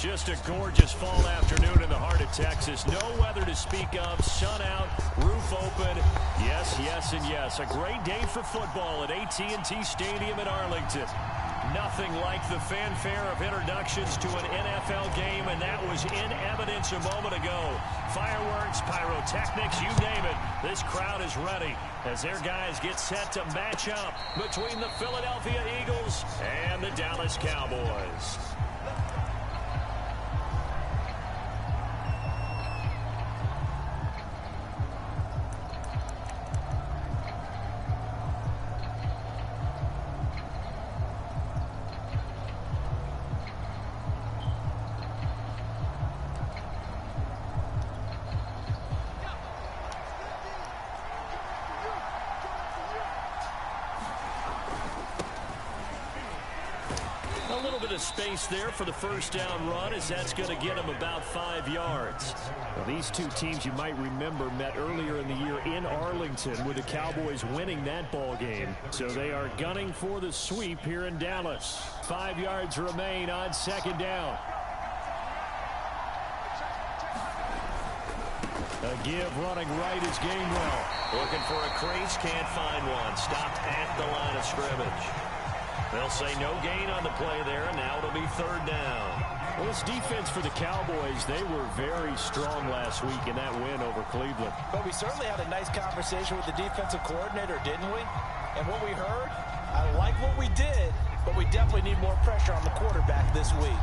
Just a gorgeous fall afternoon in the heart of Texas. No weather to speak of. Sun out, roof open. Yes, yes, and yes. A great day for football at AT&T Stadium in Arlington. Nothing like the fanfare of introductions to an NFL game, and that was in evidence a moment ago. Fireworks, pyrotechnics, you name it. This crowd is ready as their guys get set to match up between the Philadelphia Eagles and the Dallas Cowboys. A little bit of space there for the first down run, as that's going to get him about 5 yards. Well, these two teams, you might remember, met earlier in the year in Arlington with the Cowboys winning that ball game. So they are gunning for the sweep here in Dallas. 5 yards remain on second down. A give running right is Gainwell. Looking for a crease, can't find one. Stopped at the line of scrimmage. They'll say no gain on the play there, and now it'll be third down. Well, this defense for the Cowboys, they were very strong last week in that win over Cleveland. But we certainly had a nice conversation with the defensive coordinator, didn't we? And what we heard, I like what we did, but we definitely need more pressure on the quarterback this week.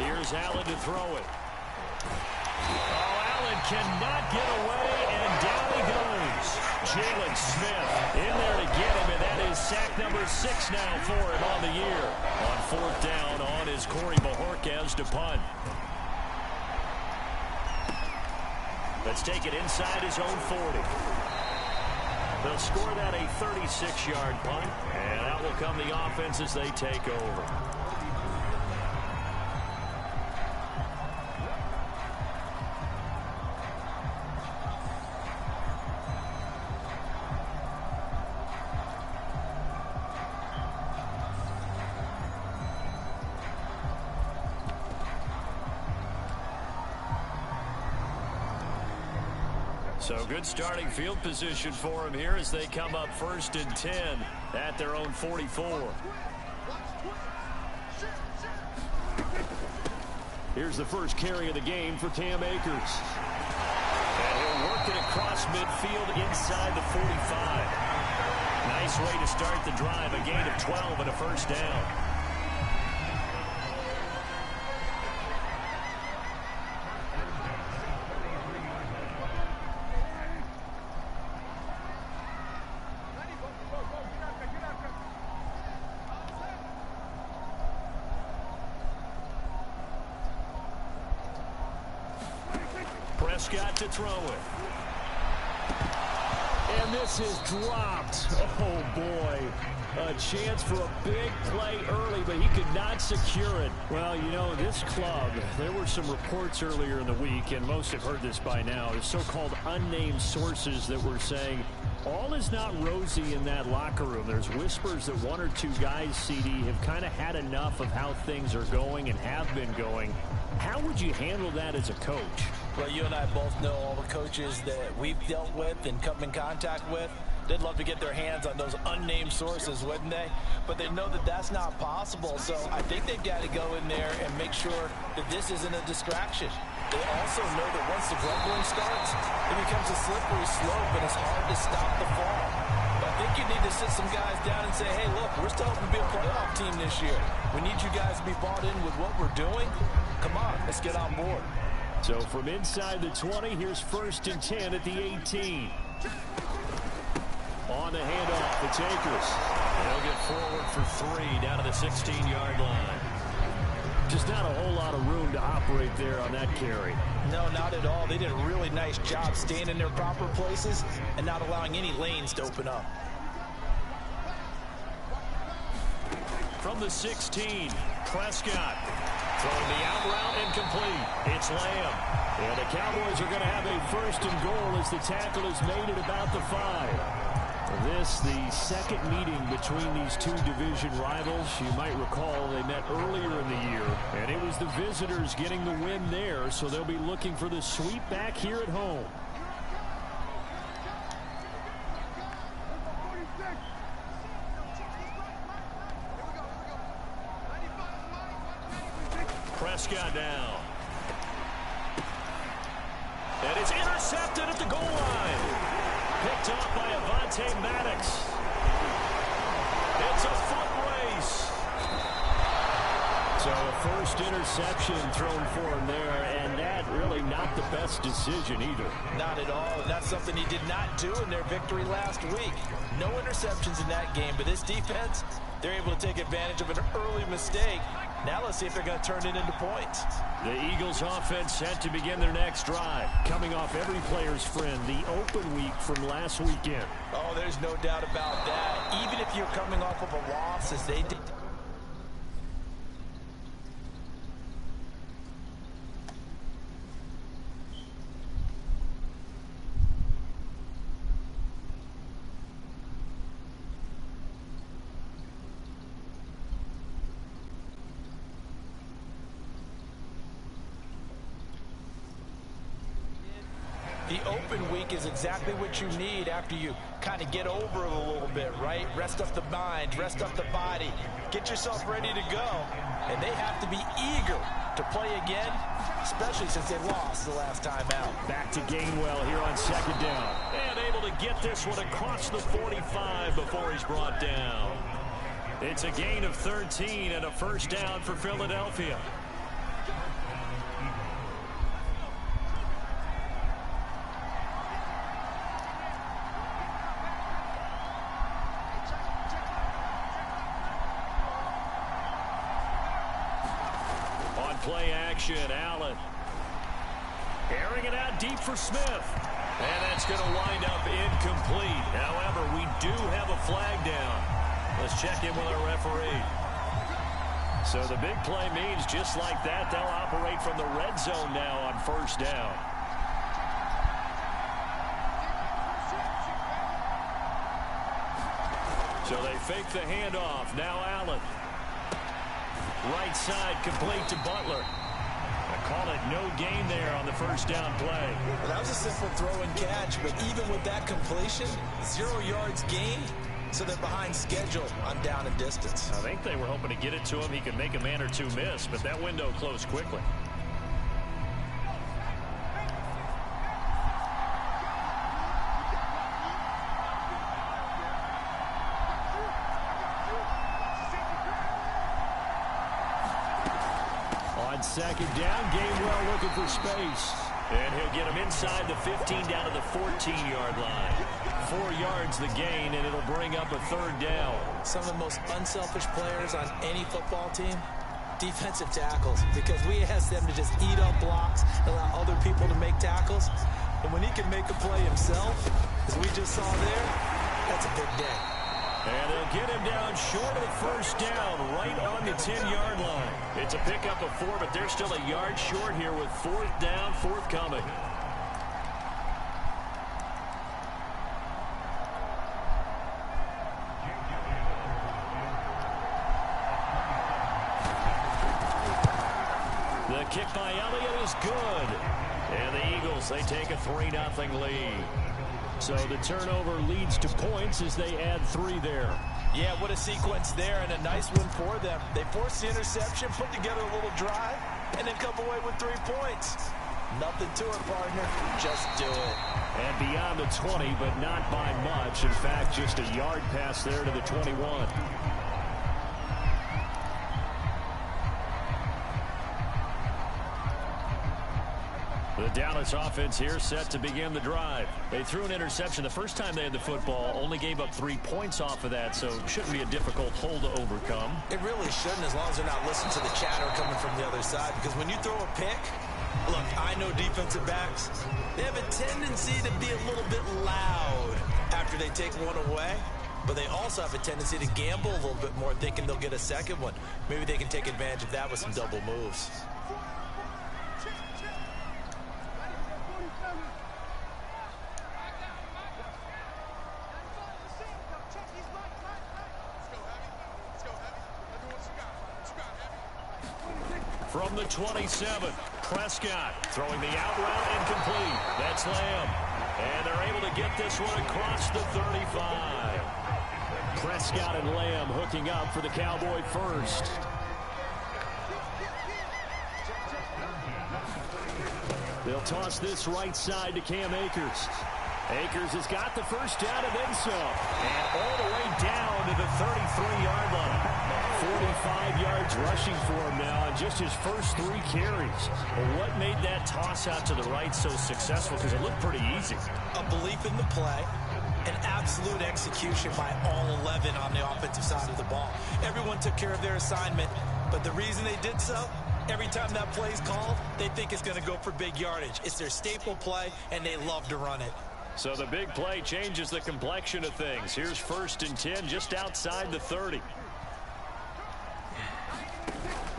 Here's Allen to throw it. Cannot get away, and down he goes. Jalen Smith in there to get him, and that is sack number 6 now for him on the year. On fourth down on is Corey Bojorquez to punt. Let's take it inside his own 40. They'll score that a 36-yard punt, and out will come the offense as they take over. So good starting field position for him here as they come up 1st and 10 at their own 44. Here's the first carry of the game for Cam Akers. And he'll work it across midfield inside the 45. Nice way to start the drive, a gain of 12 and a first down. Prescott to throw it. And this is dropped. Oh, boy. A chance for a big play early, but he could not secure it. Well, you know, this club, there were some reports earlier in the week, and most have heard this by now, the so-called unnamed sources that were saying all is not rosy in that locker room. There's whispers that 1 or 2 guys, CD, have kind of had enough of how things are going and have been going. How would you handle that as a coach? Well, you and I both know all the coaches that we've dealt with and come in contact with. They'd love to get their hands on those unnamed sources, wouldn't they? But they know that that's not possible. So I think they've got to go in there and make sure that this isn't a distraction. They also know that once the grumbling starts, it becomes a slippery slope, and it's hard to stop the fall. But I think you need to sit some guys down and say, hey, look, we're still hoping to be a playoff team this year. We need you guys to be bought in with what we're doing. Come on, let's get on board. So from inside the 20, here's 1st and 10 at the 18. On the handoff, it's Akers. They'll get forward for 3 down to the 16-yard line. Just not a whole lot of room to operate there on that carry. No, not at all. They did a really nice job staying in their proper places and not allowing any lanes to open up. From the 16, Prescott. Throwing the out route incomplete. It's Lamb. And the Cowboys are going to have a first and goal as the tackle is made at about the 5. This, the second meeting between these two division rivals. You might recall they met earlier in the year, and it was the visitors getting the win there, so they'll be looking for the sweep back here at home. Prescott down. And it's intercepted at the goal line. Picked off by Avonte Maddox. It's a foot race. So a first interception thrown for him there, and that really not the best decision either. Not at all, and that's something he did not do in their victory last week. No interceptions in that game, but this defense, they're able to take advantage of an early mistake. Now let's see if they're going to turn it into points. The Eagles offense set to begin their next drive. Coming off every player's friend, the open week from last weekend. Oh, there's no doubt about that. Even if you're coming off of a loss as they did. The open week is exactly what you need after you kind of get over it a little bit, right? Rest up the mind, rest up the body, get yourself ready to go. And they have to be eager to play again, especially since they lost the last time out. Back to Gainwell here on second down. And able to get this one across the 45 before he's brought down. It's a gain of 13 and a first down for Philadelphia. Play action, Allen. Airing it out deep for Smith. And that's going to wind up incomplete. However, we do have a flag down. Let's check in with our referee. So the big play means just like that, they'll operate from the red zone now on first down. So they fake the handoff. Now Allen. Right side complete to Butler. I call it no gain there on the first down play. Well, that was a simple throw and catch, but even with that completion, 0 yards gained, so they're behind schedule on down and distance. I think they were hoping to get it to him. He could make a man or two miss, but that window closed quickly. Second down, Gainwell looking for space. And he'll get him inside the 15 down to the 14-yard line. 4 yards the gain, and it'll bring up a third down. Some of the most unselfish players on any football team, defensive tackles, because we ask them to just eat up blocks, allow other people to make tackles. And when he can make a play himself, as we just saw there, that's a big day. And they'll get him down short of the first down, right on the 10-yard line. It's a pickup of 4, but they're still a yard short here with fourth down forthcoming. The kick by Elliott is good. And the Eagles, they take a 3-0 lead. So the turnover leads to points as they add 3 there. Yeah, what a sequence there, and a nice one for them. They forced the interception, put together a little drive, and then come away with 3 points. Nothing to it, partner. Just do it. And beyond the 20, but not by much. In fact, just a yard pass there to the 21. The Dallas offense here set to begin the drive. They threw an interception the first time they had the football, only gave up 3 points off of that, so shouldn't be a difficult hole to overcome. It really shouldn't, as long as they're not listening to the chatter coming from the other side, because when you throw a pick, look, I know defensive backs, they have a tendency to be a little bit loud after they take one away. but they also have a tendency to gamble a little bit more, thinking they'll get a second one. Maybe they can take advantage of that with some double moves. From the 27, Prescott throwing the out route incomplete. That's Lamb. And they're able to get this one across the 35. Prescott and Lamb hooking up for the Cowboy first. They'll toss this right side to Cam Akers. Akers has got the first down and then some. And all the way down to the 33-yard line. 45 yards rushing for him now on just his first 3 carries. Well, what made that toss out to the right so successful? Because it looked pretty easy. A belief in the play, an absolute execution by all 11 on the offensive side of the ball. Everyone took care of their assignment, but the reason they did so, every time that play is called, they think it's going to go for big yardage. It's their staple play, and they love to run it. So the big play changes the complexion of things. Here's 1st and 10 just outside the 30.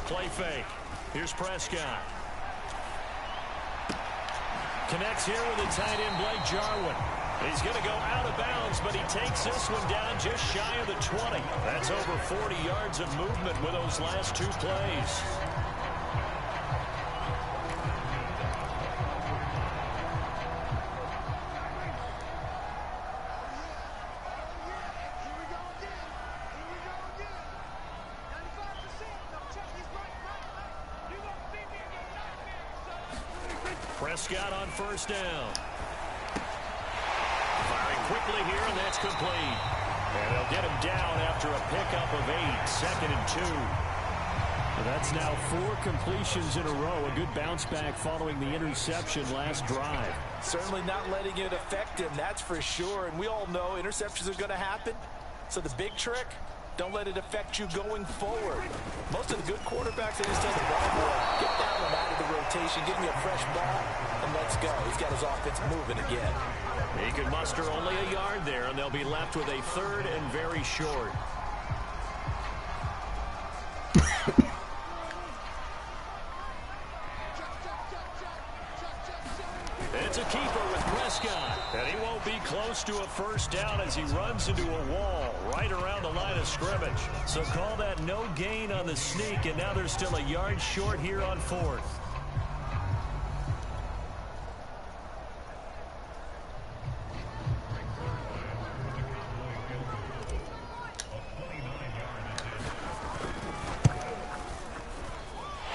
Play fake. Here's Prescott. Connects here with the tight end, Blake Jarwin. He's going to go out of bounds, but he takes this one down just shy of the 20. That's over 40 yards of movement with those last 2 plays. Prescott on 1st down. Firing quickly here, and that's complete. And they'll get him down after a pickup of 8, 2nd and 2. Well, that's now 4 completions in a row. A good bounce back following the interception last drive. Certainly not letting it affect him, that's for sure. And we all know interceptions are going to happen. So the big trick, don't let it affect you going forward. Most of the good quarterbacks, they just tell the ball boy, get down and out of the rotation, give me a fresh ball, and let's go. He's got his offense moving again. He can muster only a yard there, and they'll be left with a 3rd and very short. It's a keeper with Prescott, and he won't be close to a 1st down as he runs into a wall right around the line of scrimmage. So call that no gain on the sneak, and now they're still a yard short here on 4th.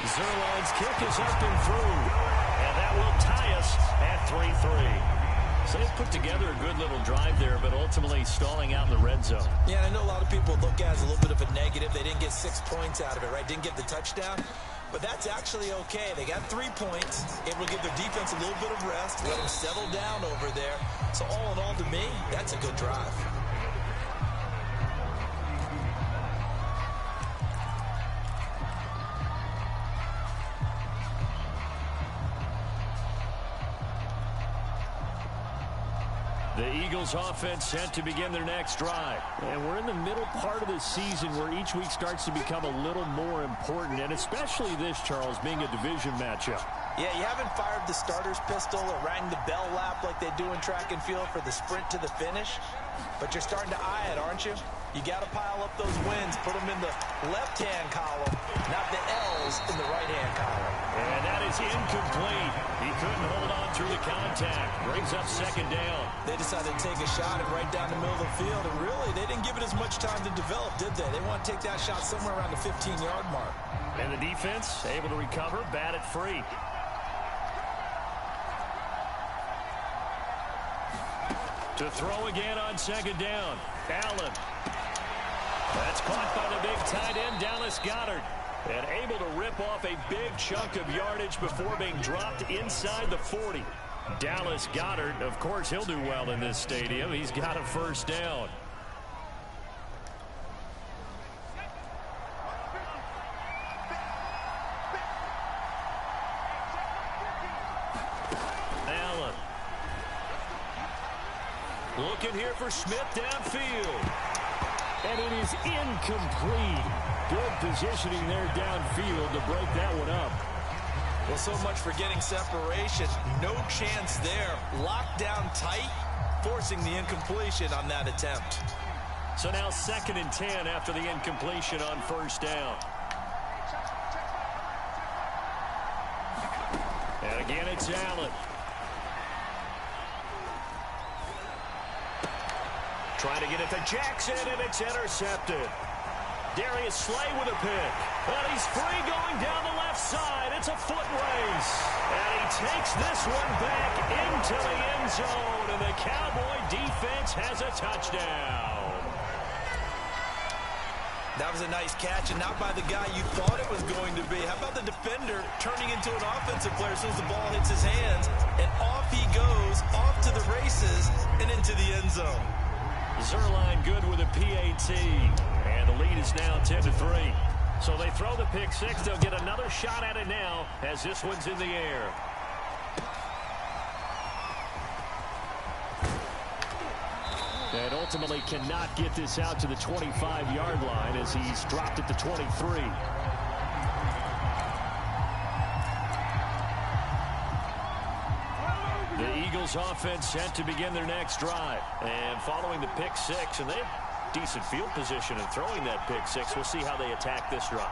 Zerline's kick is up and through, and that will tie us at 3-3. So they've put together a good little drive there, but ultimately stalling out in the red zone. Yeah, and I know a lot of people look at it as a little bit of a negative. They didn't get 6 points out of it, right? Didn't get the touchdown. But that's actually okay. They got 3 points. It will give their defense a little bit of rest, let them settle down over there. So all in all, to me, that's a good drive. The Eagles offense set to begin their next drive. And we're in the middle part of the season where each week starts to become a little more important, and especially this, Charles, being a division matchup. Yeah, you haven't fired the starter's pistol or rang the bell lap like they do in track and field for the sprint to the finish, but you're starting to eye it, aren't you? You got to pile up those wins, put them in the left-hand column, not the L's in the right-hand column. And that is incomplete. He couldn't hold on through the contact. Brings up 2nd down. They decided to take a shot at right down the middle of the field, and really, they didn't give it as much time to develop, did they? They want to take that shot somewhere around the 15-yard mark. And the defense able to recover, bat it free. To throw again on 2nd down. Allen. That's caught by the big tight end, Dallas Goedert. And able to rip off a big chunk of yardage before being dropped inside the 40. Dallas Goedert, of course, he'll do well in this stadium. He's got a 1st down. Allen. Looking here for Smith downfield. And it is incomplete. Good positioning there downfield to break that one up. Well, so much for getting separation. No chance there. Locked down tight, forcing the incompletion on that attempt. So now 2nd and 10 after the incompletion on first down. And again, it's Allen. Trying to get it to Jackson, and it's intercepted. Darius Slay with a pick. And he's free going down the left side. It's a foot race. And he takes this one back into the end zone. And the Cowboy defense has a touchdown. That was a nice catch, and not by the guy you thought it was going to be. How about the defender turning into an offensive player as soon as the ball hits his hands, and off he goes, off to the races, and into the end zone. Zerline good with a PAT, and the lead is now 10-3. So they throw the pick six. They'll get another shot at it now as this one's in the air. And ultimately cannot get this out to the 25-yard line as he's dropped at the 23. The Eagles offense set to begin their next drive. And following the pick six, and they have decent field position in throwing that pick six. We'll see how they attack this drive.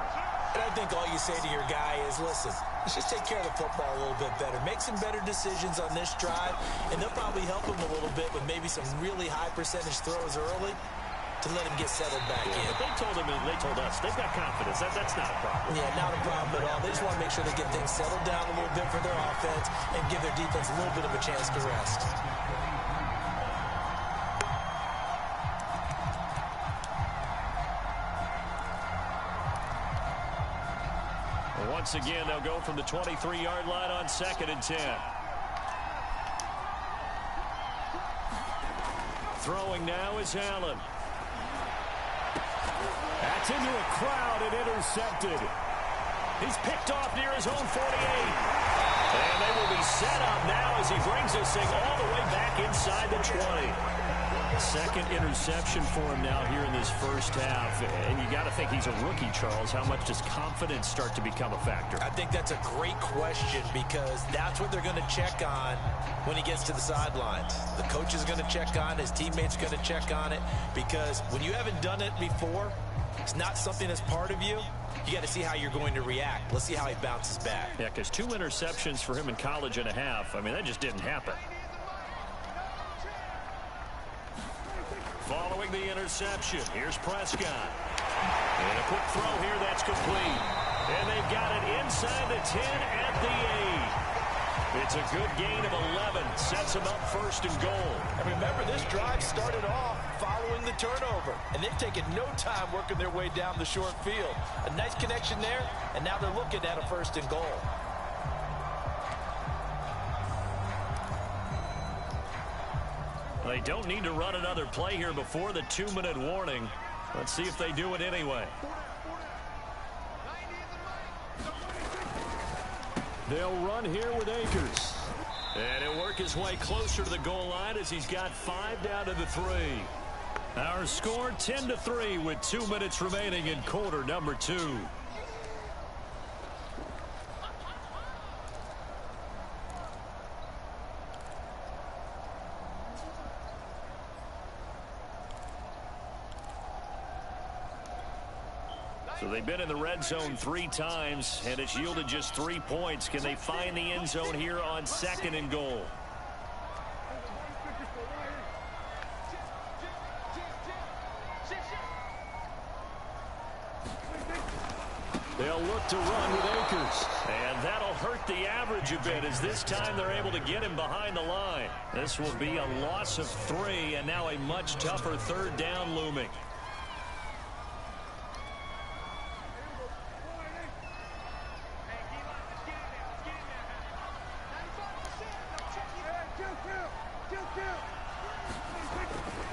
And I think all you say to your guy is, listen, let's just take care of the football a little bit better. Make some better decisions on this drive, and they'll probably help him a little bit with maybe some really high percentage throws early to let him get settled back in. But they told us they've got confidence. That's not a problem. Yeah, not a problem at all. They just want to make sure they get things settled down a little bit for their offense and give their defense a little bit of a chance to rest. Once again, they'll go from the 23-yard line on 2nd and 10. Throwing now is Allen. That's into a crowd and intercepted. He's picked off near his own 48. And they will be set up now as he brings this thing all the way back inside the 20. Second interception for him now here in this first half. And you got to think he's a rookie, Charles. How much does confidence start to become a factor? I think that's a great question because that's what they're going to check on when he gets to the sidelines. The coach is going to check on it. His teammates are going to check on it because when you haven't done it before, it's not something that's part of you. You got to see how you're going to react. Let's see how he bounces back. Yeah, because 2 interceptions for him in college and a half. I mean, that just didn't happen. Following the interception, here's Prescott. And a quick throw here that's complete. And they've got it inside the 10 at the 8. It's a good gain of 11. Sets them up 1st and goal. And remember, this drive started off following the turnover. And they've taken no time working their way down the short field. A nice connection there, and now they're looking at a 1st and goal. They don't need to run another play here before the 2-minute warning. Let's see if they do it anyway. They'll run here with Akers. And he'll work his way closer to the goal line as he's got 5 down to the 3. Our score 10-3 with 2 minutes remaining in quarter number 2. So they've been in the red zone 3 times, and it's yielded just 3 points. Can they find the end zone here on 2nd and goal? They'll look to run with Akers. And that'll hurt the average a bit as this time they're able to get him behind the line. This will be a loss of 3, and now a much tougher 3rd down looming.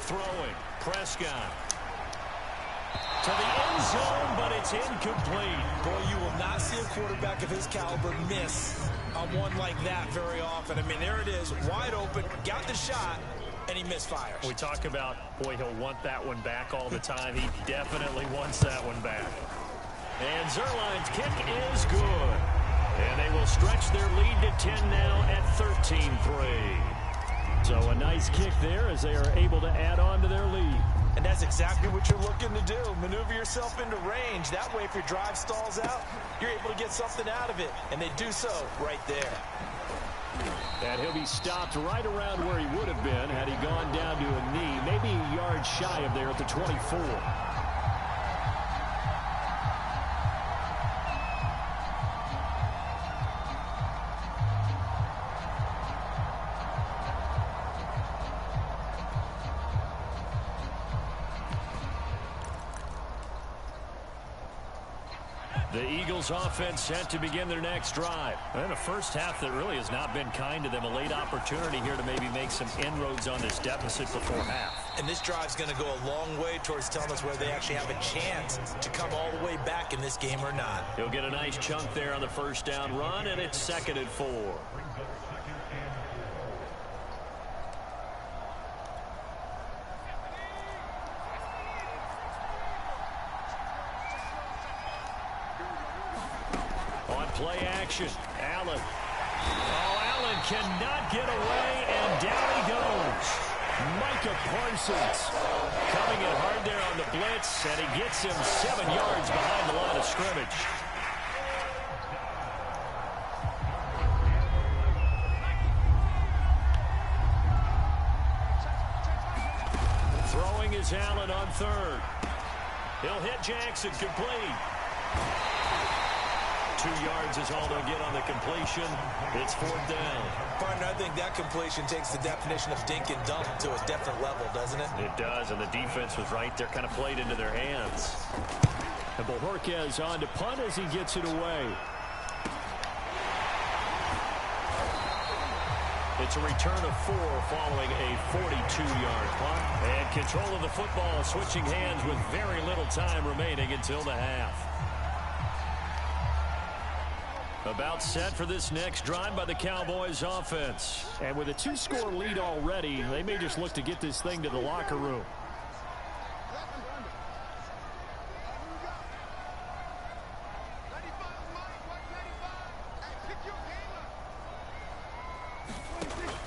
Throwing, Prescott. To the end zone, but it's incomplete. Boy, you will not see a quarterback of his caliber miss on one like that very often. I mean, there it is, wide open, got the shot, and he misfires. We talk about, boy, he'll want that one back all the time. He definitely wants that one back. And Zerline's kick is good. And they will stretch their lead to 10 now at 13-3. So a nice kick there as they are able to add on to their lead. And that's exactly what you're looking to do. Maneuver yourself into range. That way, if your drive stalls out, you're able to get something out of it. And they do so right there. And he'll be stopped right around where he would have been had he gone down to a knee, maybe a yard shy of there at the 24. The Eagles offense set to begin their next drive. And a first half that really has not been kind to them. A late opportunity here to maybe make some inroads on this deficit before half. And this drive's going to go a long way towards telling us whether they actually have a chance to come all the way back in this game or not. He'll get a nice chunk there on the first down run, and it's 2nd and 4. Play action. Allen. Oh, Allen cannot get away, and down he goes. Micah Parsons coming in hard there on the blitz, and he gets him 7 yards behind the line of scrimmage. Throwing is Allen on 3rd. He'll hit Jackson, complete. 2 yards is all they'll get on the completion. It's 4th down. Partner, I think that completion takes the definition of dink and dunk to a different level, doesn't it? It does, and the defense was right there, kind of played into their hands. And Bojorquez on to punt as he gets it away. It's a return of 4 following a 42-yard punt. And control of the football switching hands with very little time remaining until the half. About set for this next drive by the Cowboys offense. And with a 2-score lead already, they may just look to get this thing to the locker room.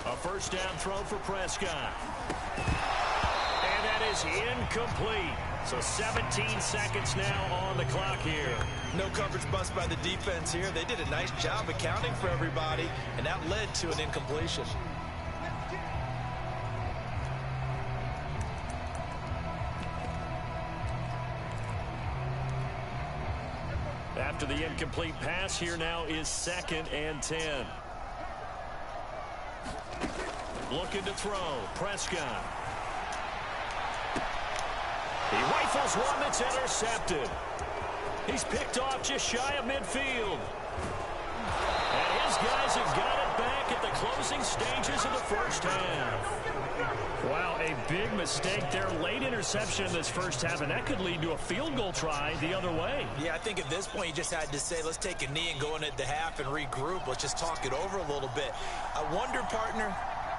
A first down throw for Prescott. And that is incomplete. So 17 seconds now on the clock here. No coverage bust by the defense here. They did a nice job accounting for everybody, and that led to an incompletion. After the incomplete pass, here now is 2nd and 10. Looking to throw. Prescott. He rifles one that's intercepted. He's picked off just shy of midfield. And his guys have got it back at the closing stages of the first half. Wow, a big mistake there. Late interception in this first half, and that could lead to a field goal try the other way. Yeah, I think at this point you just had to say, let's take a knee and go into the half and regroup. Let's just talk it over a little bit. I wonder, partner,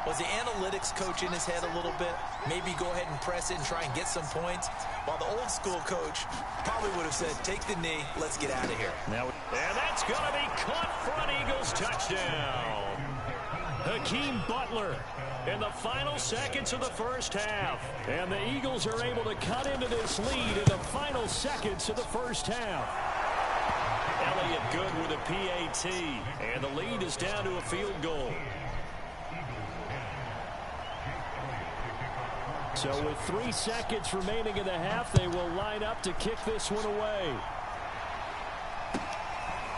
was the analytics coach in his head a little bit? Maybe go ahead and press it and try and get some points. While the old school coach probably would have said, take the knee, let's get out of here. Now, and that's going to be caught for an Eagles touchdown. Hakeem Butler in the final seconds of the first half. And the Eagles are able to cut into this lead in the final seconds of the first half. Elliott good with a PAT. And the lead is down to a field goal. So with 3 seconds remaining in the half, they will line up to kick this one away.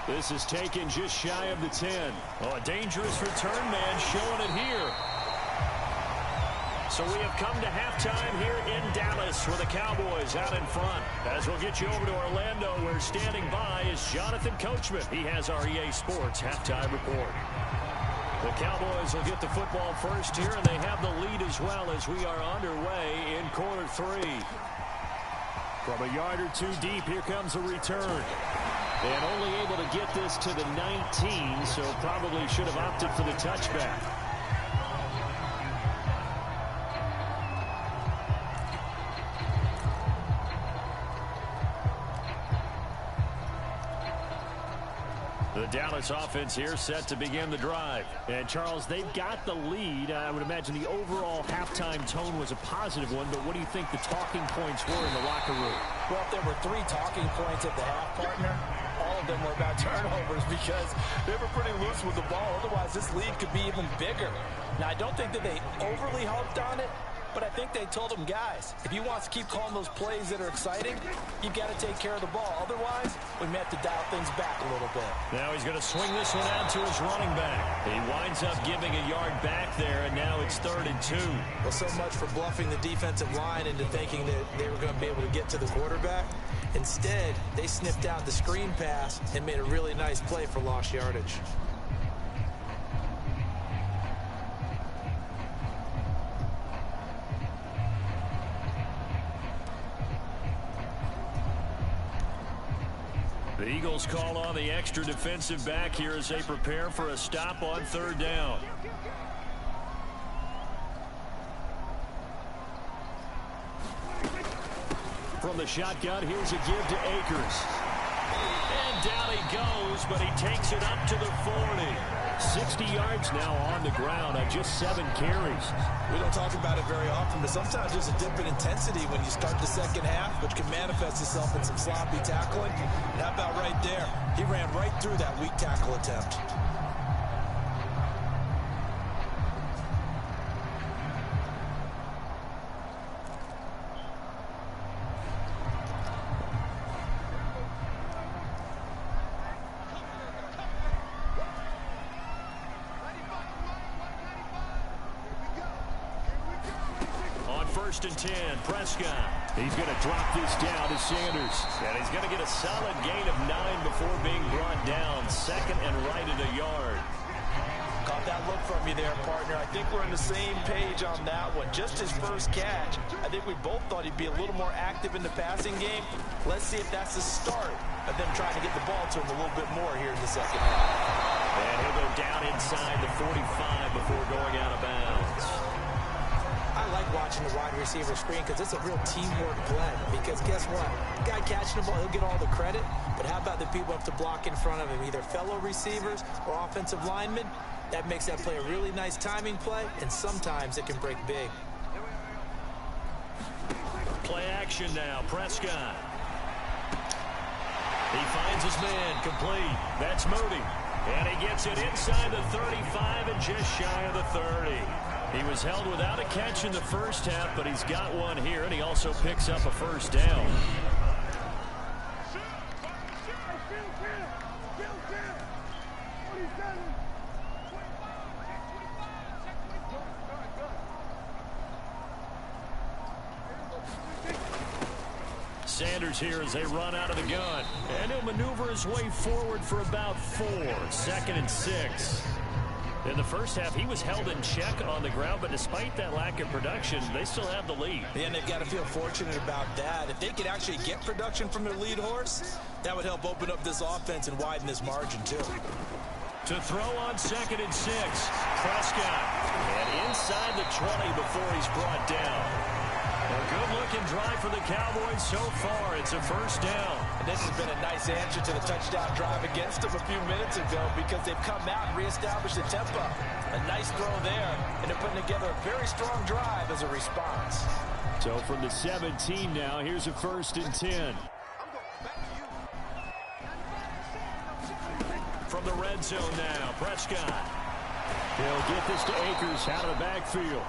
This is taken just shy of the 10. Oh, a dangerous return man showing it here. So we have come to halftime here in Dallas with the Cowboys out in front. As we'll get you over to Orlando, where standing by is Jonathan Coachman. He has our EA Sports halftime report. The Cowboys will get the football first here, and they have the lead as well as we are underway in quarter 3. From a yard or 2 deep, here comes a return. And only able to get this to the 19, so probably should have opted for the touchback. The Dallas offense here set to begin the drive. And, Charles, they've got the lead. I would imagine the overall halftime tone was a positive one, but what do you think the talking points were in the locker room? Well, if there were 3 talking points at the half, partner, all of them were about turnovers because they were pretty loose with the ball. Otherwise, this lead could be even bigger. Now, I don't think that they overly harped on it, but I think they told them, guys, if you want to keep calling those plays that are exciting, you've got to take care of the ball. Otherwise, we may have to dial things back a little bit. Now he's going to swing this one out to his running back. He winds up giving a yard back there, and now it's 3rd and 2. Well, so much for bluffing the defensive line into thinking that they were going to be able to get to the quarterback. Instead, they sniffed out the screen pass and made a really nice play for lost yardage. The Eagles call on the extra defensive back here as they prepare for a stop on 3rd down. From the shotgun, here's a give to Akers. And down he goes, but he takes it up to the 40. 60 yards now on the ground on just 7 carries. We don't talk about it very often, but sometimes there's a dip in intensity when you start the second half, which can manifest itself in some sloppy tackling. And how about right there? He ran right through that weak tackle attempt. First and 10, Prescott. He's going to drop this down to Sanders. And he's going to get a solid gain of 9 before being brought down. 2nd and right at a yard. Caught that look from you there, partner. I think we're on the same page on that one. Just his first catch. I think we both thought he'd be a little more active in the passing game. Let's see if that's the start of them trying to get the ball to him a little bit more here in the second half. And he'll go down inside the 45 before going out of bounds. I like watching the wide receiver screen because it's a real teamwork play. Because guess what? The guy catching the ball, he'll get all the credit. But how about the people up to block in front of him, either fellow receivers or offensive linemen? That makes that play a really nice timing play, and sometimes it can break big. Play action now, Prescott. He finds his man, complete. That's Moody. And he gets it inside the 35 and just shy of the 30. He was held without a catch in the first half, but he's got one here, and he also picks up a first down. Sanders here as they run out of the gun. And he'll maneuver his way forward for about 4. 2nd and 6. In the first half, he was held in check on the ground, but despite that lack of production, they still have the lead. And they've got to feel fortunate about that. If they could actually get production from their lead horse, that would help open up this offense and widen this margin, too. To throw on 2nd and 6, Prescott. And inside the 20 before he's brought down. A good-looking drive for the Cowboys so far. It's a first down. And this has been a nice answer to the touchdown drive against them a few minutes ago because they've come out and reestablished the tempo. A nice throw there, and they're putting together a very strong drive as a response. So from the 17 now, here's a 1st and 10. From the red zone now, Prescott. He'll get this to Akers out of the backfield.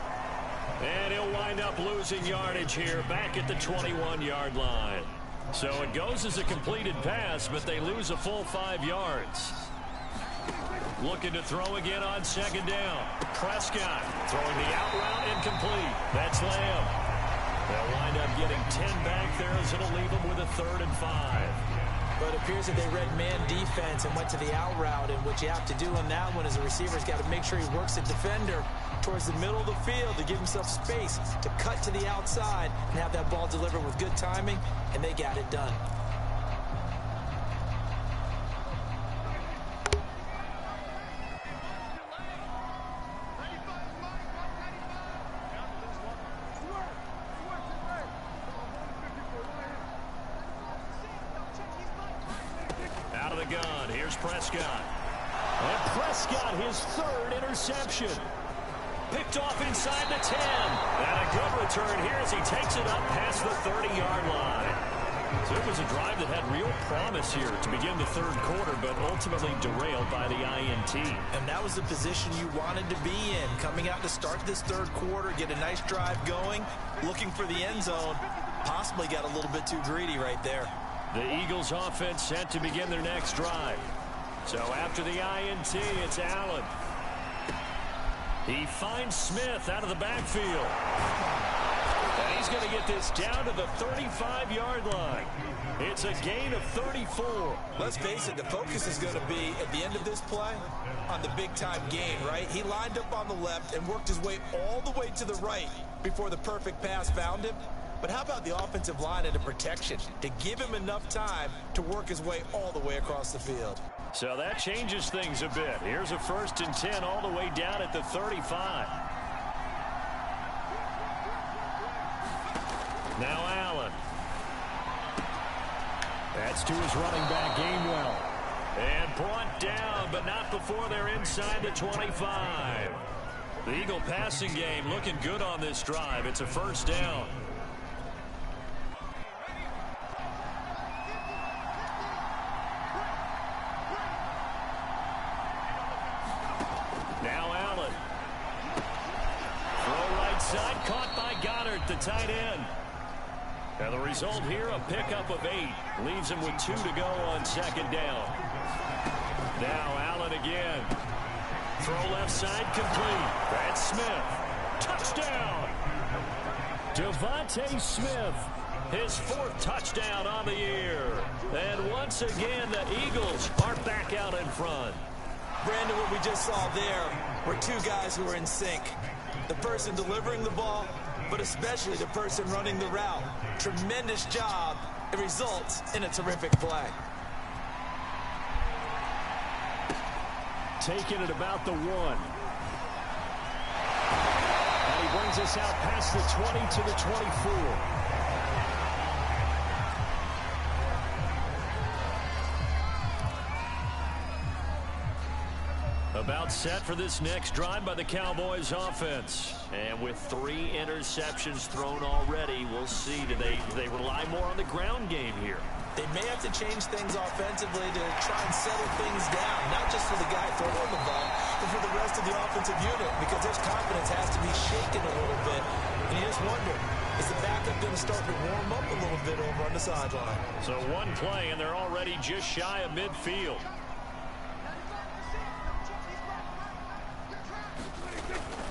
And he'll wind up losing yardage here back at the 21-yard line. So it goes as a completed pass, but they lose a full 5 yards. Looking to throw again on 2nd down. Prescott throwing the out route incomplete. That's Lamb. They'll wind up getting 10 back there as it'll leave them with a 3rd and 5. But it appears that they read man defense and went to the out route. And what you have to do on that one is the receiver's got to make sure he works the defender towards the middle of the field to give himself space to cut to the outside and have that ball delivered with good timing, and they got it done. of the gun. Here's Prescott. And Prescott, his third interception. Picked off inside the 10. And a good return here as he takes it up past the 30-yard line. So it was a drive that had real promise here to begin the third quarter, but ultimately derailed by the INT. And that was the position you wanted to be in. Coming out to start this third quarter, get a nice drive going, looking for the end zone. Possibly got a little bit too greedy right there. The Eagles offense set to begin their next drive. So after the INT, it's Allen. He finds Smith out of the backfield. And he's going to get this down to the 35-yard line. It's a gain of 34. Let's face it, the focus is going to be, at the end of this play, on the big-time gain, right? He lined up on the left and worked his way all the way to the right before the perfect pass found him. But how about the offensive line and the protection to give him enough time to work his way all the way across the field? So that changes things a bit. Here's a 1st and 10 all the way down at the 35. Now Allen. That's to his running back, Gainwell. And brought down, but not before they're inside the 25. The Eagle passing game looking good on this drive. It's a 1st down. Now Allen. Throw right side, caught by Goddard, the tight end. And the result here, a pickup of 8. Leaves him with 2 to go on 2nd down. Now Allen again. Throw left side, complete. That's Smith. Touchdown! Devontae Smith, his 4th touchdown on the year. And once again, the Eagles are back out in front. Brandon, what we just saw there were 2 guys who were in sync. The person delivering the ball, but especially the person running the route. Tremendous job. It results in a terrific play. Taking it about the 1. And he brings us out past the 20 to the 24. About set for this next drive by the Cowboys offense. And with 3 interceptions thrown already, we'll see. Do they rely more on the ground game here? They may have to change things offensively to try and settle things down, not just for the guy throwing the ball, but for the rest of the offensive unit, because their confidence has to be shaken a little bit. And you just wonder, is the backup going to start to warm up a little bit over on the sideline? So 1 play, and they're already just shy of midfield.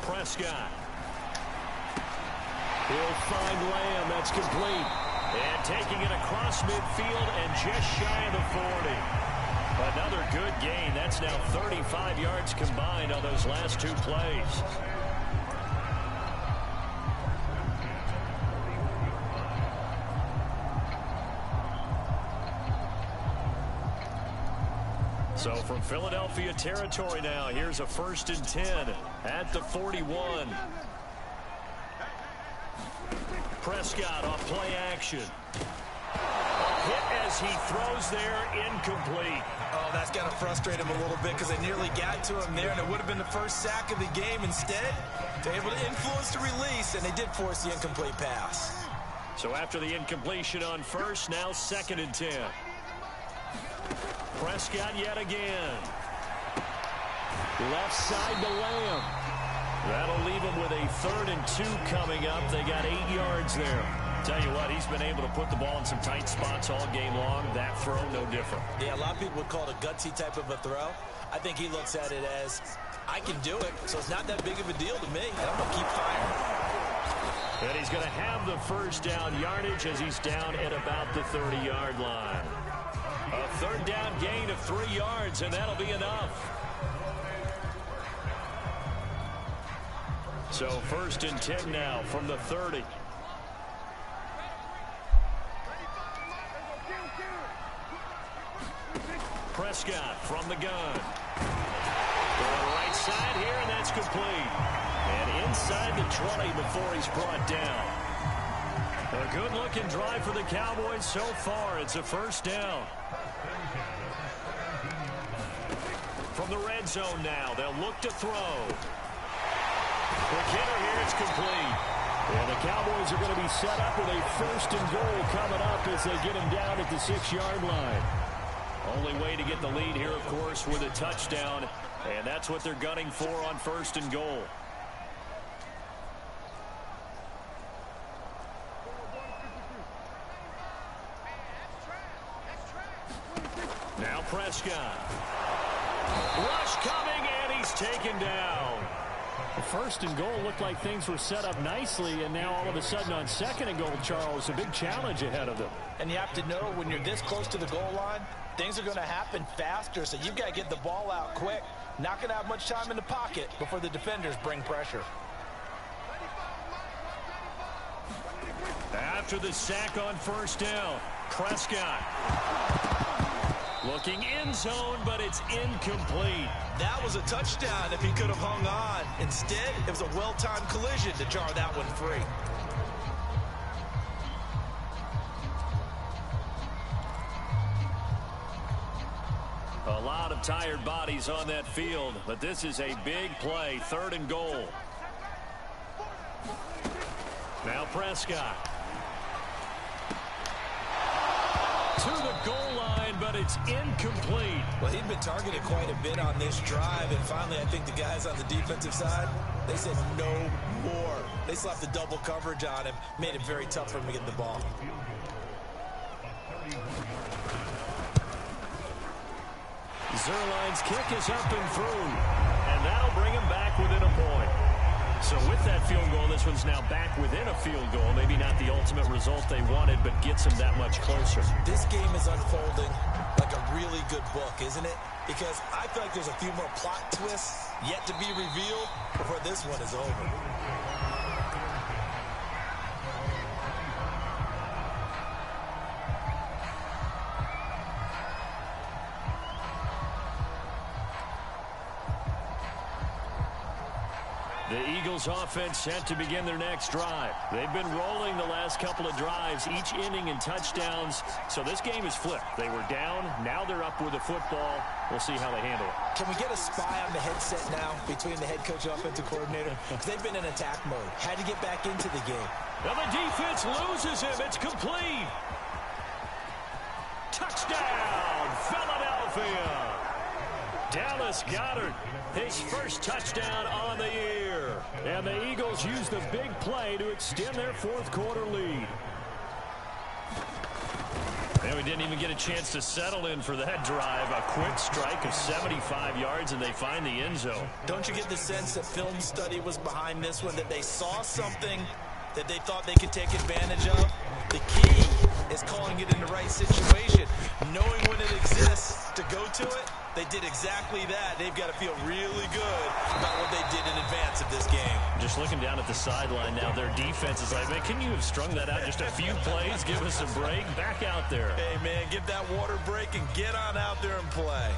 Prescott. He'll find Lamb. That's complete. And taking it across midfield and just shy of the 40. Another good gain. That's now 35 yards combined on those last 2 plays. So from Philadelphia territory now, here's a 1st and 10 at the 41. Prescott off play action. A hit as he throws there, incomplete. Oh, that's got to frustrate him a little bit because they nearly got to him there, and it would have been the 1st sack of the game. Instead, they're able to influence the release, and they did force the incomplete pass. So after the incompletion on 1st, now 2nd and 10. Prescott yet again. Left side to Lamb. That'll leave him with a 3rd and 2 coming up. They got 8 yards there. Tell you what, he's been able to put the ball in some tight spots all game long. That throw, no different. Yeah, a lot of people would call it a gutsy type of a throw. I think he looks at it as, I can do it, so it's not that big of a deal to me, and I'm going to keep firing. And he's going to have the 1st down yardage as he's down at about the 30-yard line. A 3rd down gain of 3 yards, and that'll be enough. So 1st and 10 now from the 30. Prescott from the gun. Going right side here, and that's complete. And inside the 20 before he's brought down. A good-looking drive for the Cowboys so far. It's a 1st down. From the red zone now, they'll look to throw. Quick hitter here, it's complete. And the Cowboys are going to be set up with a 1st and goal coming up as they get him down at the 6-yard line. Only way to get the lead here, of course, with a touchdown. And that's what they're gunning for on 1st and goal. Now Prescott. Rush coming, and he's taken down. The 1st and goal looked like things were set up nicely, and now all of a sudden on 2nd and goal, Charles, a big challenge ahead of them. And you have to know when you're this close to the goal line, things are going to happen faster, so you've got to get the ball out quick. Not going to have much time in the pocket before the defenders bring pressure. After the sack on 1st down, Prescott. Looking end zone, but it's incomplete. That was a touchdown if he could have hung on. Instead, it was a well-timed collision to jar that one free. A lot of tired bodies on that field, but this is a big play, 3rd and goal. Now Prescott. To the goal line, but it's incomplete. Well, he'd been targeted quite a bit on this drive, and finally I think the guys on the defensive side, they said no more. They slapped the double coverage on him, made it very tough for him to get the ball. Zerline's kick is up and through, and that'll bring him back within a point. So with that field goal, this one's now back within a field goal. Maybe not the ultimate result they wanted, but gets them that much closer. This game is unfolding like a really good book, isn't it? Because I feel like there's a few more plot twists yet to be revealed before this one is over. The Eagles offense set to begin their next drive. They've been rolling the last couple of drives, each inning in touchdowns. So this game is flipped. They were down. Now they're up with the football. We'll see how they handle it. Can we get a spy on the headset now between the head coach and offensive coordinator? Because they've been in attack mode. Had to get back into the game. Now the defense loses him. It's complete. Touchdown, Philadelphia. Dallas Goedert, his first touchdown on the year. And the Eagles use the big play to extend their 4th quarter lead. And we didn't even get a chance to settle in for that drive. A quick strike of 75 yards, and they find the end zone. Don't you get the sense that film study was behind this one, that they saw something that they thought they could take advantage of? The key is calling it in the right situation, knowing when it exists to go to it. They did exactly that. They've got to feel really good about what they did in advance of this game. Just looking down at the sideline now, their defense is like, man, can you have strung that out just a few plays? Give us a break. Back out there. Hey, man, give that water break and get on out there and play.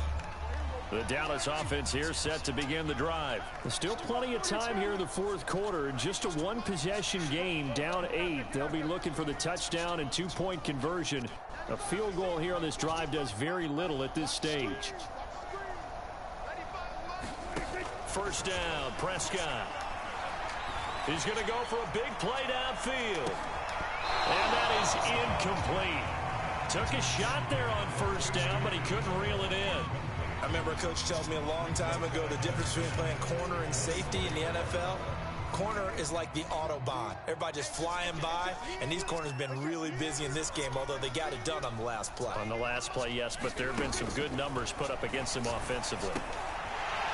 The Dallas offense here set to begin the drive. There's still plenty of time here in the 4th quarter. Just a 1-possession game, down 8. They'll be looking for the touchdown and 2-point conversion. A field goal here on this drive does very little at this stage. 1st down, Prescott. He's going to go for a big play downfield. And that is incomplete. Took a shot there on 1st down, but he couldn't reel it in. I remember a coach telling me a long time ago the difference between playing corner and safety in the NFL. Corner is like the Autobahn. Everybody just flying by, and these corners have been really busy in this game, although they got it done on the last play. On the last play, yes, but there have been some good numbers put up against him offensively.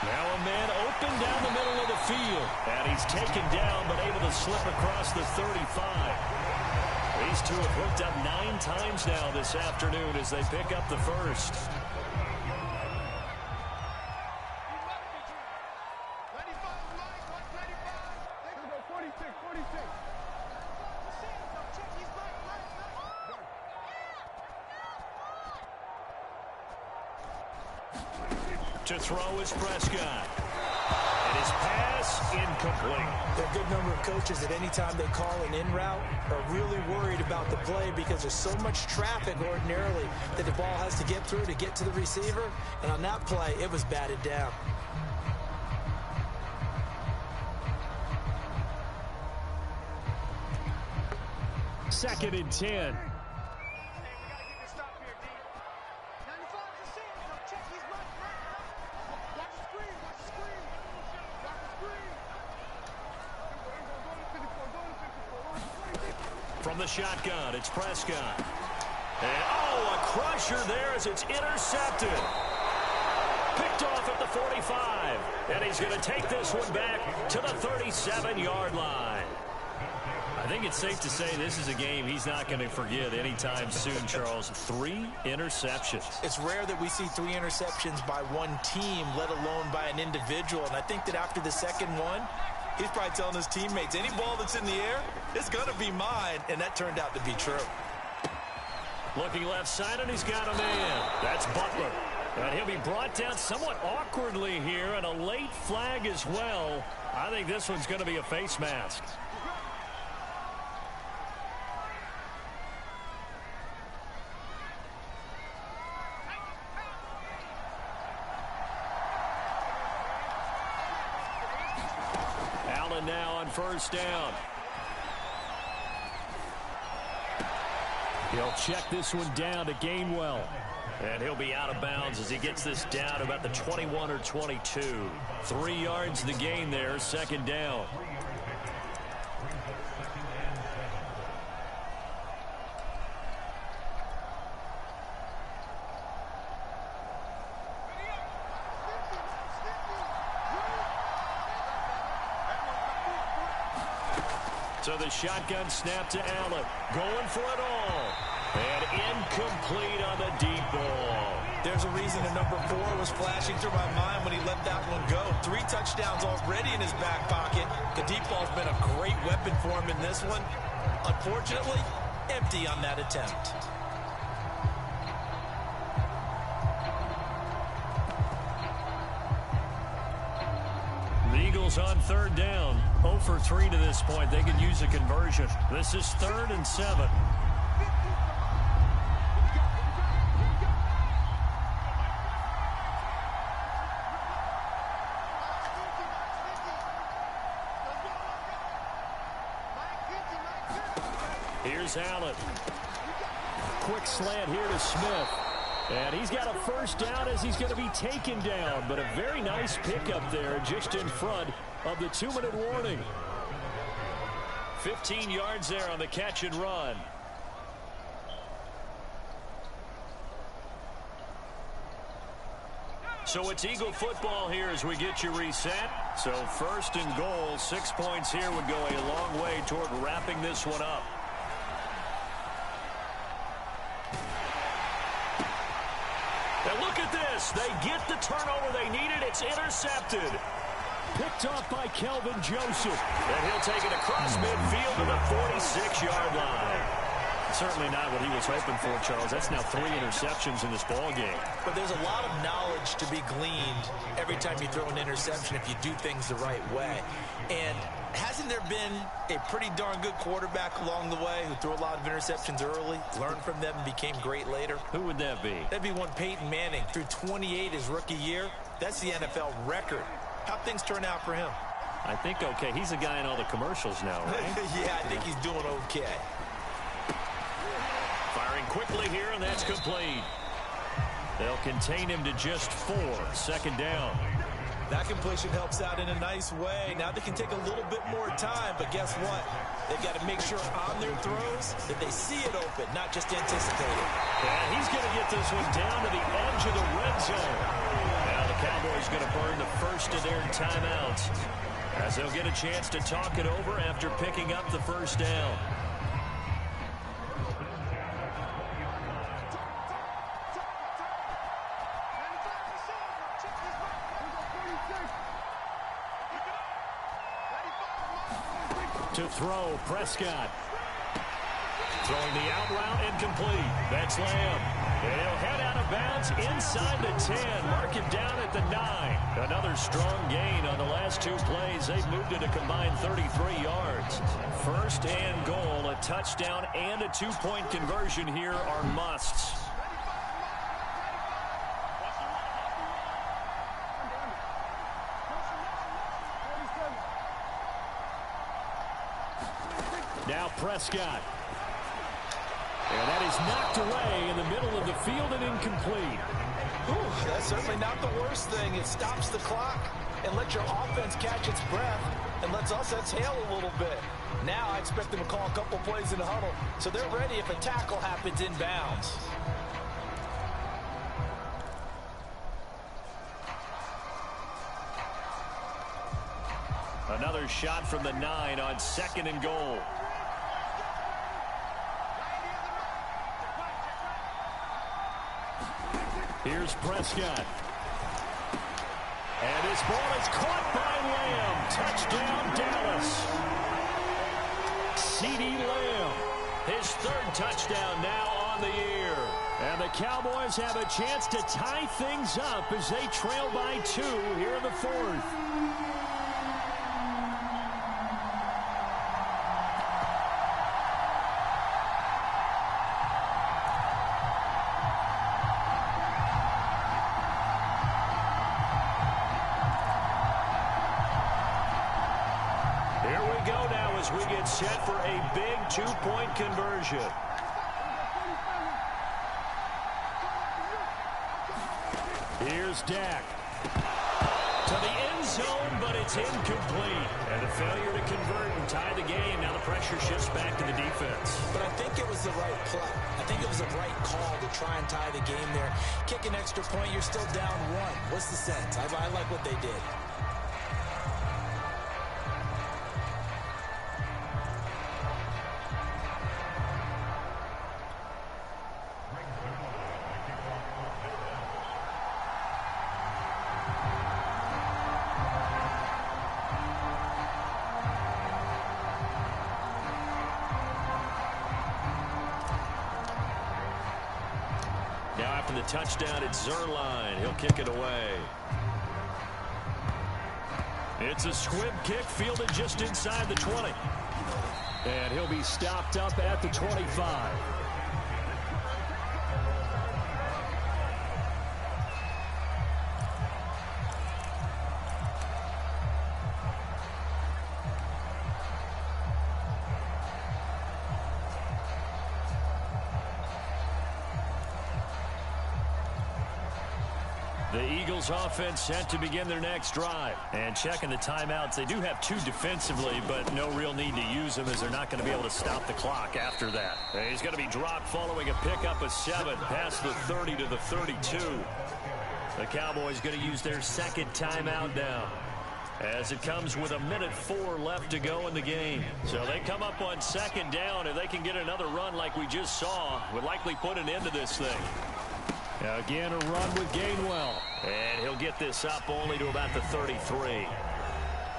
Now a man open down the middle of the field. And he's taken down, but able to slip across the 35. These two have hooked up 9 times now this afternoon as they pick up the first. To throw is Prescott. And his pass incomplete. There are a good number of coaches that any time they call an in route are really worried about the play because there's so much traffic ordinarily that the ball has to get through to get to the receiver. And on that play, it was batted down. Second and 10. From the shotgun, it's Prescott. And, oh, a crusher there as it's intercepted. Picked off at the 45. And he's going to take this one back to the 37-yard line. I think it's safe to say this is a game he's not going to forget anytime soon, Charles. 3 interceptions. It's rare that we see 3 interceptions by one team, let alone by an individual. And I think that after the second one, he's probably telling his teammates, any ball that's in the air, it's going to be mine. And that turned out to be true. Looking left side, and he's got a man. That's Butler. And he'll be brought down somewhat awkwardly here, and a late flag as well. I think this one's going to be a face mask. Allen now on first down. He'll check this one down to Gainwell. And he'll be out of bounds as he gets this down to about the 21 or 22. 3 yards the gain there, second down. So the shotgun snap to Allen. Going for it all. And incomplete on the deep ball. There's a reason the number 4 was flashing through my mind when he let that one go. 3 touchdowns already in his back pocket. The deep ball's been a great weapon for him in this one. Unfortunately, empty on that attempt. The Eagles on third down. 0 for 3 to this point. They could use a conversion. This is 3rd and 7. Here's Allen. Quick slant here to Smith. And he's got a first down as he's going to be taken down. But a very nice pickup there just in front of the 2-minute warning. 15 yards there on the catch and run. So it's Eagle football here as we get you reset. So 1st and goal, 6 points here would go a long way toward wrapping this one up. And look at this. They get the turnover they needed. It's intercepted. Picked off by Kelvin Joseph. And he'll take it across midfield to the 46-yard line. Certainly not what he was hoping for, Charles. That's now 3 interceptions in this ball game. But there's a lot of knowledge to be gleaned every time you throw an interception if you do things the right way. And hasn't there been a pretty darn good quarterback along the way who threw a lot of interceptions early, learned from them, and became great later? Who would that be? That'd be one Peyton Manning. Threw 28 his rookie year. That's the NFL record. How'd things turn out for him? I think okay. He's a guy in all the commercials now, right? Yeah, I think he's doing okay. Firing quickly here, and that's complete. They'll contain him to just 4. Second down. That completion helps out in a nice way. Now they can take a little bit more time, but guess what? They've got to make sure on their throws that they see it open, not just anticipate it. And he's going to get this one down to the edge of the red zone. Now the Cowboys going to burn the first of their timeouts as they'll get a chance to talk it over after picking up the first down. To throw, Prescott. Throwing the out route incomplete. That's Lamb. And he'll head out of bounds inside the 10. Mark it down at the 9. Another strong gain on the last 2 plays. They've moved it a combined 33 yards. First and goal, a touchdown and a 2-point conversion here are musts. Now Prescott. And that is knocked away in the middle of the field and incomplete. Whew, that's certainly not the worst thing. It stops the clock and lets your offense catch its breath and lets us exhale a little bit. Now I expect them to call a couple plays in the huddle so they're ready if a tackle happens inbounds. Another shot from the 9 on 2nd and goal. Here's Prescott. And his ball is caught by Lamb. Touchdown, Dallas. CeeDee Lamb, his 3rd touchdown now on the year. And the Cowboys have a chance to tie things up as they trail by 2 here in the 4th. We get set for a big 2-point conversion. Here's Dak. To the end zone, but it's incomplete. And a failure to convert and tie the game. Now the pressure shifts back to the defense. But I think it was the right play. I think it was the right call to try and tie the game there. Kick an extra point, you're still down 1. What's the sense? I like what they did. After the touchdown, it's Zerline. He'll kick it away. It's a squib kick fielded just inside the 20. And he'll be stopped up at the 25. The Eagles offense set to begin their next drive. And checking the timeouts, they do have 2 defensively, but no real need to use them as they're not going to be able to stop the clock after that. And he's going to be dropped following a pickup of 7 past the 30 to the 32. The Cowboys going to use their 2nd timeout now, as it comes with 1:04 left to go in the game. So they come up on 2nd down. If they can get another run like we just saw, would likely put an end to this thing. Again, a run with Gainwell. And he'll get this up only to about the 33.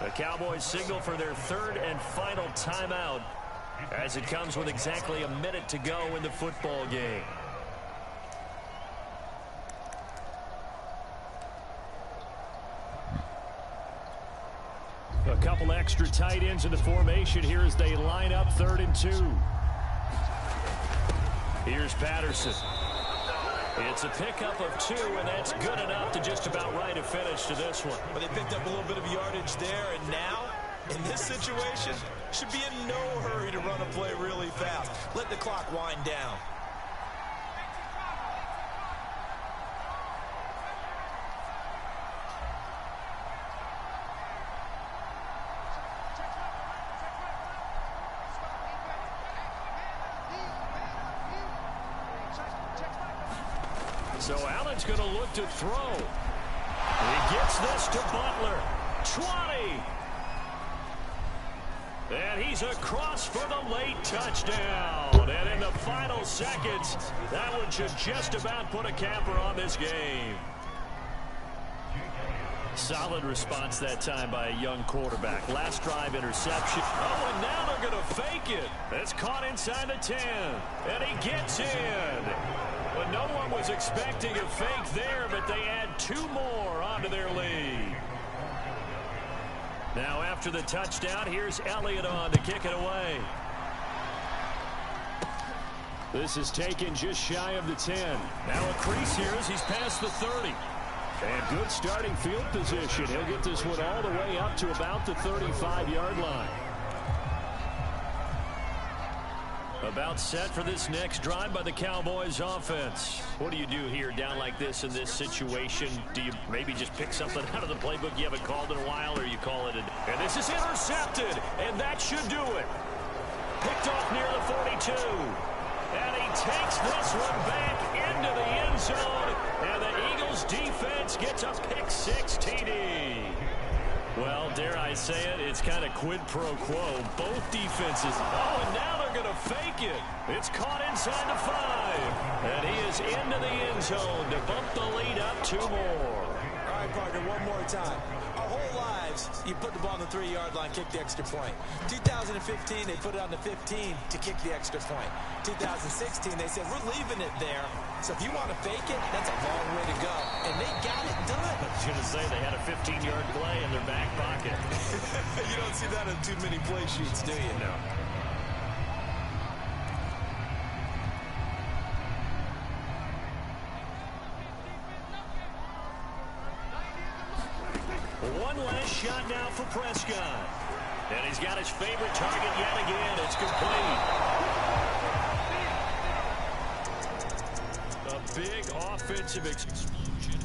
The Cowboys signal for their 3rd and final timeout as it comes with exactly 1 minute to go in the football game. A couple extra tight ends in the formation here as they line up 3rd and 2. Here's Patterson. It's a pickup of 2, and that's good enough to just about write a finish to this one. But they picked up a little bit of yardage there, and now, in this situation, should be in no hurry to run a play really fast. Let the clock wind down. So Allen's going to look to throw. He gets this to Butler. 20. And he's across for the late touchdown. And in the final seconds, that one should just about put a capper on this game. Solid response that time by a young quarterback. Last drive interception. Oh, and now they're going to fake it. It's caught inside the 10. And he gets in. But no one was expecting a fake there, but they add 2 more onto their lead. Now after the touchdown, here's Elliott on to kick it away. This is taken just shy of the 10. Now a crease here as he's past the 30. And good starting field position. He'll get this one all the way up to about the 35-yard line. About set for this next drive by the Cowboys offense. What do you do here down like this in this situation? Do you maybe just pick something out of the playbook you haven't called in a while, or you call it a... And this is intercepted, and that should do it. Picked off near the 42. And he takes this one back into the end zone. And the Eagles defense gets a pick-6 TD. Well, dare I say it, it's kind of quid pro quo. Both defenses. Oh, and now they're going to fake it. It's caught inside the 5. And he is into the end zone to bump the lead up 2 more. All right, partner, one more time. Our whole lives, you put the ball on the 3-yard line, kick the extra point. 2015, they put it on the 15 to kick the extra point. 2016, they said, we're leaving it there. So if you want to fake it, that's a long way to go. And they got it done. I was going to say they had a 15-yard play in their back pocket. You don't see that in too many play sheets, do you? No. One last shot now for Prescott. And he's got his favorite target yet again. It's complete. A big offensive explosion.